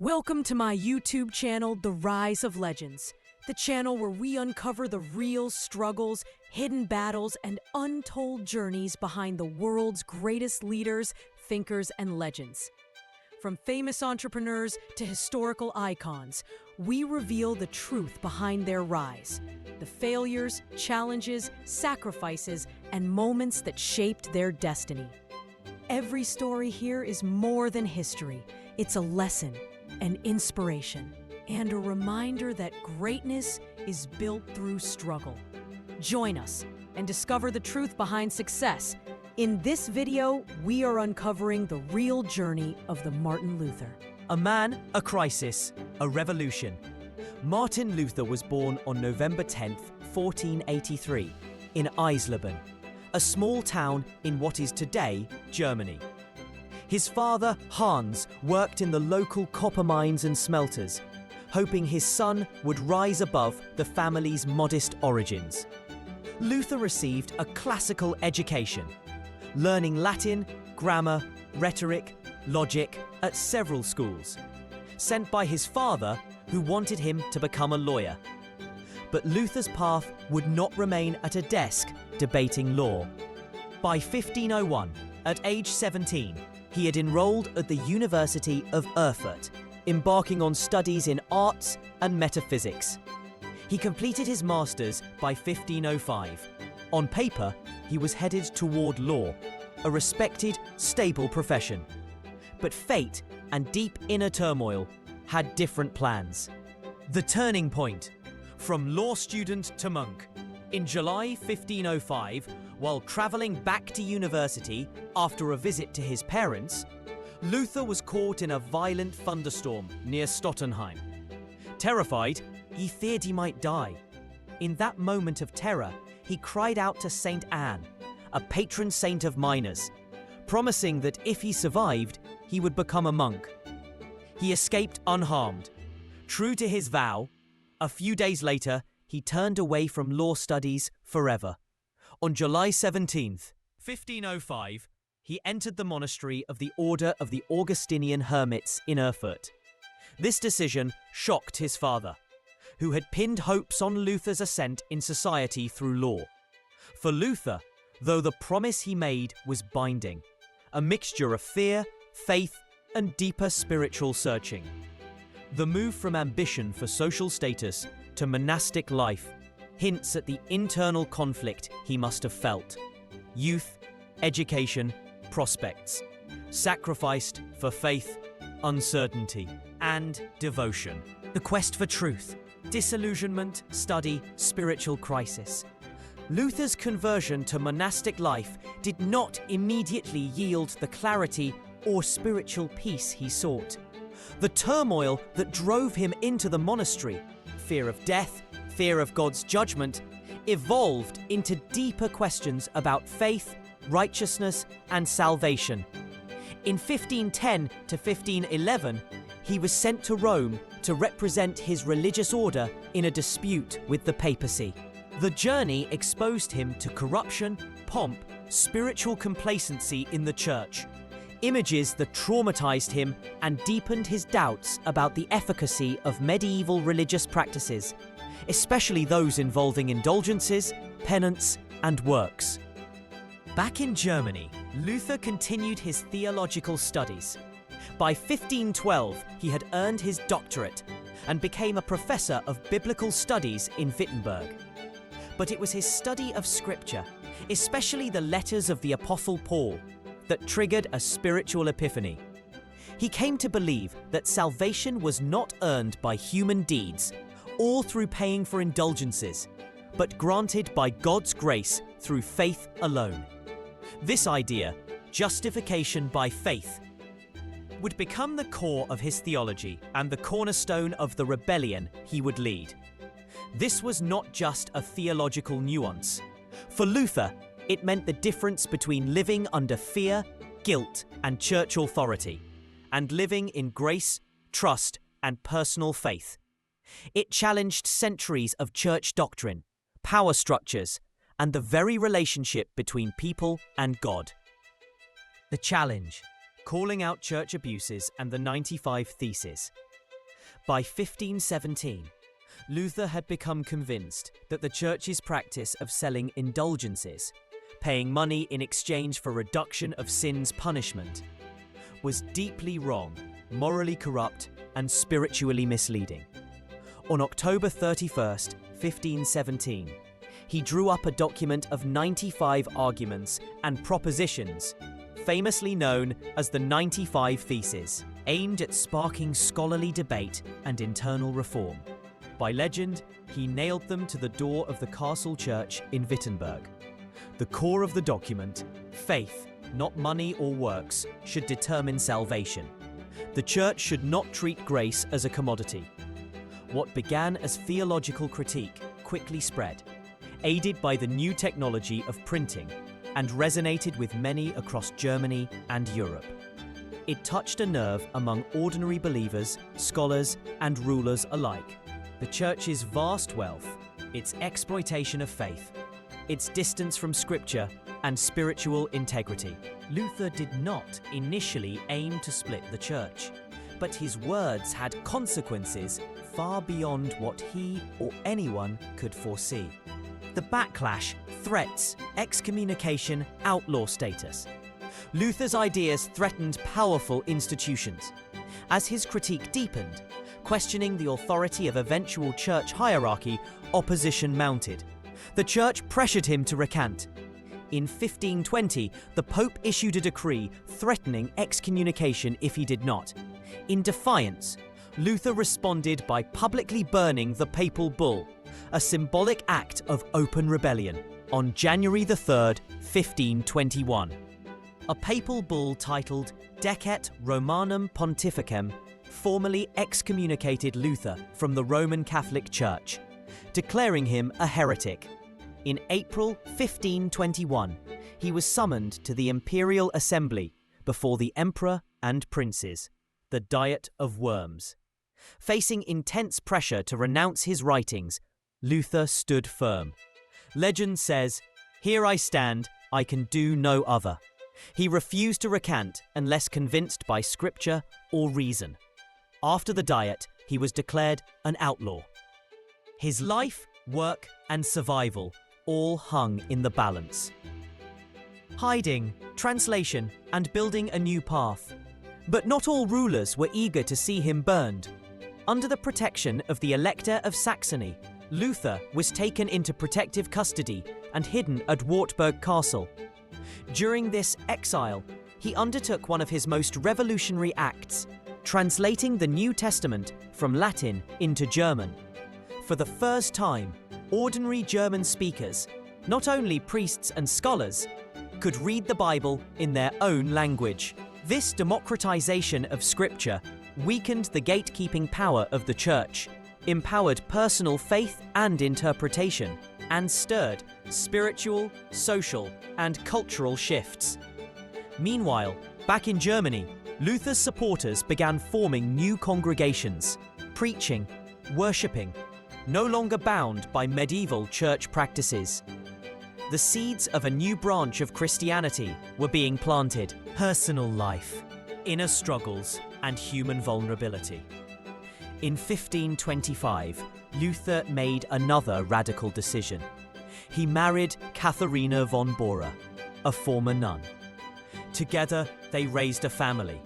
Welcome to my YouTube channel, The Rise of Legends, the channel where we uncover the real struggles, hidden battles, and untold journeys behind the world's greatest leaders, thinkers, and legends. From famous entrepreneurs to historical icons, we reveal the truth behind their rise, the failures, challenges, sacrifices, and moments that shaped their destiny. Every story here is more than history. It's a lesson, an inspiration, and a reminder that greatness is built through struggle. Join us and discover the truth behind success. In this video, we are uncovering the real journey of the Martin Luther. A man, a crisis, a revolution. Martin Luther was born on November 10th, 1483, in Eisleben, a small town in what is today Germany. His father, Hans, worked in the local copper mines and smelters, hoping his son would rise above the family's modest origins. Luther received a classical education, learning Latin, grammar, rhetoric, logic at several schools, sent by his father, who wanted him to become a lawyer. But Luther's path would not remain at a desk debating law. By 1501, at age 17, he had enrolled at the University of Erfurt, embarking on studies in arts and metaphysics. He completed his master's by 1505. On paper, he was headed toward law, a respected, stable profession. But fate and deep inner turmoil had different plans. The turning point, from law student to monk. In July 1505, while travelling back to university after a visit to his parents, Luther was caught in a violent thunderstorm near Stottenheim. Terrified, he feared he might die. In that moment of terror, he cried out to Saint Anne, a patron saint of miners, promising that if he survived, he would become a monk. He escaped unharmed. True to his vow, a few days later, he turned away from law studies forever. On July 17th, 1505, he entered the monastery of the Order of the Augustinian Hermits in Erfurt. This decision shocked his father, who had pinned hopes on Luther's ascent in society through law. For Luther, though the promise he made was binding, a mixture of fear, faith, and deeper spiritual searching. The move from ambition for social status to monastic life hints at the internal conflict he must have felt. Youth, education, prospects, sacrificed for faith, uncertainty, and devotion. The quest for truth, disillusionment, study, spiritual crisis. Luther's conversion to monastic life did not immediately yield the clarity or spiritual peace he sought. The turmoil that drove him into the monastery, fear of death, fear of God's judgment, evolved into deeper questions about faith, righteousness, and salvation. In 1510 to 1511, he was sent to Rome to represent his religious order in a dispute with the papacy. The journey exposed him to corruption, pomp, spiritual complacency in the church, images that traumatized him and deepened his doubts about the efficacy of medieval religious practices, especially those involving indulgences, penance, and works. Back in Germany, Luther continued his theological studies. By 1512, he had earned his doctorate and became a professor of biblical studies in Wittenberg. But it was his study of scripture, especially the letters of the Apostle Paul, that triggered a spiritual epiphany. He came to believe that salvation was not earned by human deeds or through paying for indulgences, but granted by God's grace through faith alone. This idea, justification by faith, would become the core of his theology and the cornerstone of the rebellion he would lead. This was not just a theological nuance. For Luther, it meant the difference between living under fear, guilt, and church authority, and living in grace, trust, and personal faith. It challenged centuries of church doctrine, power structures, and the very relationship between people and God. The challenge, calling out church abuses and the 95 Theses. By 1517, Luther had become convinced that the Church's practice of selling indulgences, paying money in exchange for reduction of sin's punishment, was deeply wrong, morally corrupt, and spiritually misleading. On October 31st, 1517, he drew up a document of 95 arguments and propositions, famously known as the 95 Theses, aimed at sparking scholarly debate and internal reform. By legend, he nailed them to the door of the castle church in Wittenberg. The core of the document, faith, not money or works, should determine salvation. The church should not treat grace as a commodity. What began as theological critique quickly spread, aided by the new technology of printing, and resonated with many across Germany and Europe. It touched a nerve among ordinary believers, scholars, and rulers alike. The Church's vast wealth, its exploitation of faith, its distance from Scripture, and spiritual integrity. Luther did not initially aim to split the Church, but his words had consequences far beyond what he or anyone could foresee. The backlash, threats, excommunication, outlaw status. Luther's ideas threatened powerful institutions. As his critique deepened, questioning the authority of eventual church hierarchy, opposition mounted. The church pressured him to recant. In 1520, the Pope issued a decree threatening excommunication if he did not. In defiance, Luther responded by publicly burning the papal bull, a symbolic act of open rebellion, on January 3rd, 1521. A papal bull titled Decet Romanum Pontificem formally excommunicated Luther from the Roman Catholic Church, declaring him a heretic. In April 1521, he was summoned to the Imperial Assembly before the Emperor and princes, the Diet of Worms. Facing intense pressure to renounce his writings, Luther stood firm. Legend says, "Here I stand, I can do no other." He refused to recant unless convinced by scripture or reason. After the Diet, he was declared an outlaw. His life, work, and survival all hung in the balance. Hiding, translation, and building a new path. But not all rulers were eager to see him burned. Under the protection of the Elector of Saxony, Luther was taken into protective custody and hidden at Wartburg Castle. During this exile, he undertook one of his most revolutionary acts, translating the New Testament from Latin into German. For the first time, ordinary German speakers, not only priests and scholars, could read the Bible in their own language. This democratization of Scripture weakened the gatekeeping power of the Church, empowered personal faith and interpretation, and stirred spiritual, social, and cultural shifts. Meanwhile, back in Germany, Luther's supporters began forming new congregations, preaching, worshipping, no longer bound by medieval church practices. The seeds of a new branch of Christianity were being planted: personal life, inner struggles, and human vulnerability. In 1525, Luther made another radical decision. He married Katharina von Bora, a former nun. Together, they raised a family.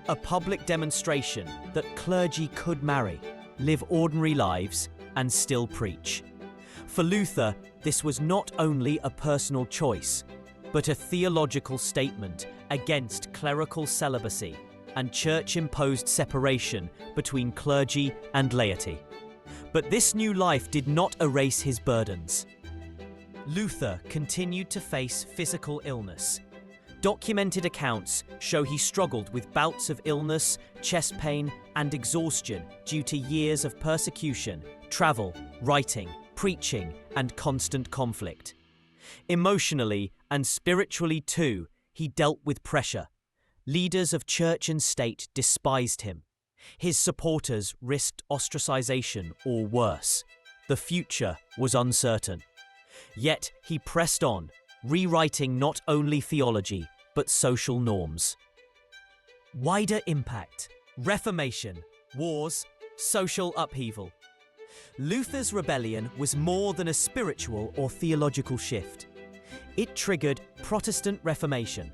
A public demonstration that clergy could marry, live ordinary lives, and still preach. For Luther, this was not only a personal choice, but a theological statement against clerical celibacy and church-imposed separation between clergy and laity. But this new life did not erase his burdens. Luther continued to face physical illness. Documented accounts show he struggled with bouts of illness, chest pain, and exhaustion due to years of persecution, travel, writing, preaching, and constant conflict. Emotionally and spiritually too, he dealt with pressure. Leaders of church and state despised him. His supporters risked ostracization or worse. The future was uncertain. Yet he pressed on, rewriting not only theology, but social norms. Wider impact, Reformation, wars, social upheaval. Luther's rebellion was more than a spiritual or theological shift. It triggered Protestant Reformation,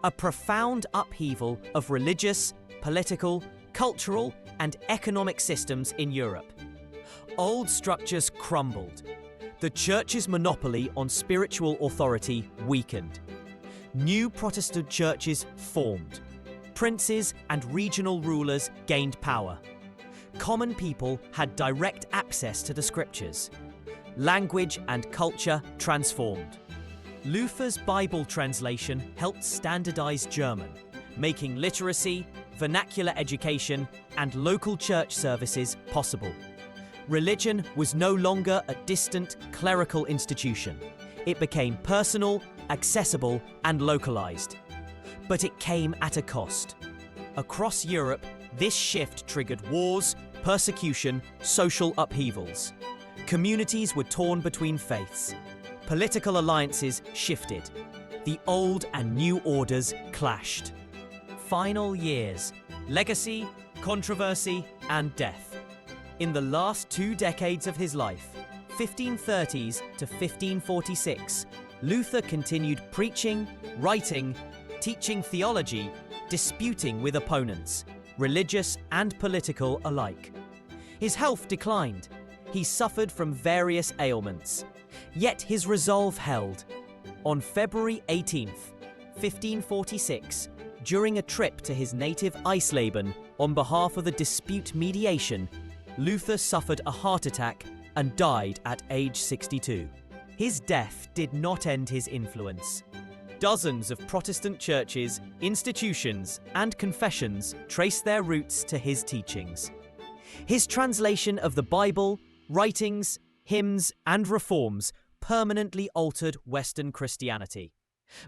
a profound upheaval of religious, political, cultural, and economic systems in Europe. Old structures crumbled. The Church's monopoly on spiritual authority weakened. New Protestant churches formed. Princes and regional rulers gained power. Common people had direct access to the scriptures. Language and culture transformed. Luther's Bible translation helped standardize German, making literacy, vernacular education, and local church services possible. Religion was no longer a distant clerical institution. It became personal, accessible, and localized. But it came at a cost. Across Europe, this shift triggered wars, persecution, social upheavals. Communities were torn between faiths. Political alliances shifted. The old and new orders clashed. Final years: legacy, controversy, and death. In the last 2 decades of his life, 1530s to 1546, Luther continued preaching, writing, teaching theology, disputing with opponents, religious and political alike. His health declined. He suffered from various ailments. Yet his resolve held. On February 18th, 1546, during a trip to his native Eisleben on behalf of the dispute mediation, Luther suffered a heart attack and died at age 62. His death did not end his influence. Dozens of Protestant churches, institutions, and confessions trace their roots to his teachings. His translation of the Bible, writings, hymns, and reforms permanently altered Western Christianity.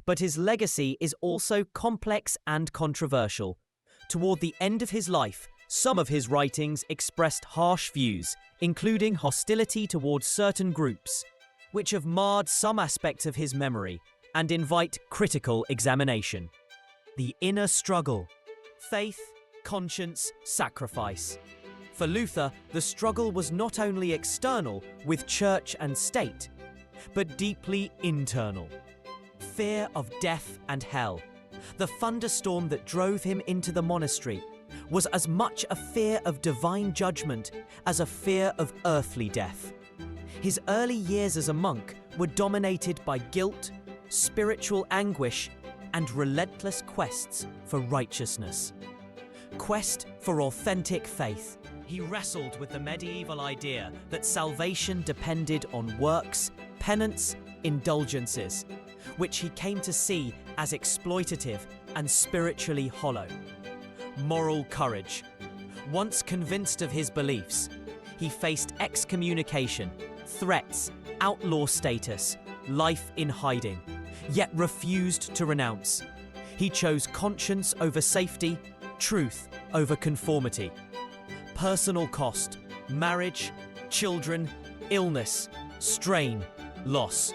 But his legacy is also complex and controversial. Toward the end of his life, some of his writings expressed harsh views, including hostility towards certain groups, which have marred some aspects of his memory and invite critical examination. The inner struggle: faith, conscience, sacrifice. For Luther, the struggle was not only external with church and state, but deeply internal. Fear of death and hell, the thunderstorm that drove him into the monastery, was as much a fear of divine judgment as a fear of earthly death. His early years as a monk were dominated by guilt, spiritual anguish, and relentless quests for righteousness. Quest for authentic faith. He wrestled with the medieval idea that salvation depended on works, penance, indulgences, which he came to see as exploitative and spiritually hollow. Moral courage. Once convinced of his beliefs, he faced excommunication, threats, outlaw status, life in hiding, yet refused to renounce. He chose conscience over safety, truth over conformity. Personal cost: marriage, children, illness, strain, loss.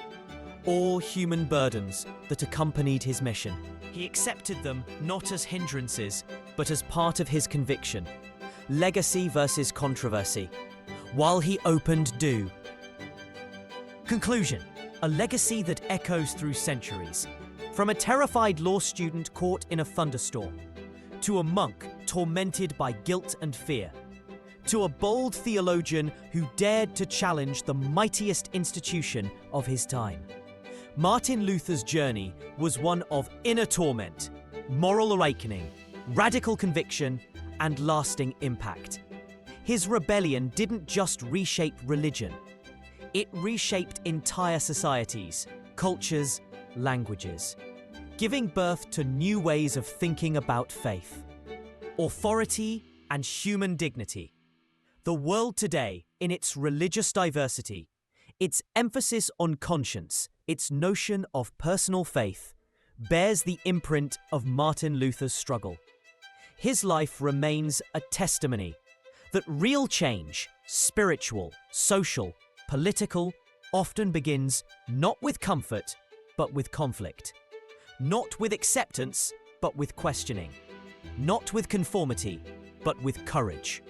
All human burdens that accompanied his mission. He accepted them not as hindrances, but as part of his conviction. Legacy versus controversy. While he opened due. Conclusion: a legacy that echoes through centuries. From a terrified law student caught in a thunderstorm, to a monk tormented by guilt and fear, to a bold theologian who dared to challenge the mightiest institution of his time. Martin Luther's journey was one of inner torment, moral awakening, radical conviction, and lasting impact. His rebellion didn't just reshape religion. It reshaped entire societies, cultures, languages, giving birth to new ways of thinking about faith, authority, and human dignity. The world today, in its religious diversity, its emphasis on conscience, its notion of personal faith, bears the imprint of Martin Luther's struggle. His life remains a testimony that real change, spiritual, social, political, often begins not with comfort, but with conflict. Not with acceptance, but with questioning. Not with conformity, but with courage.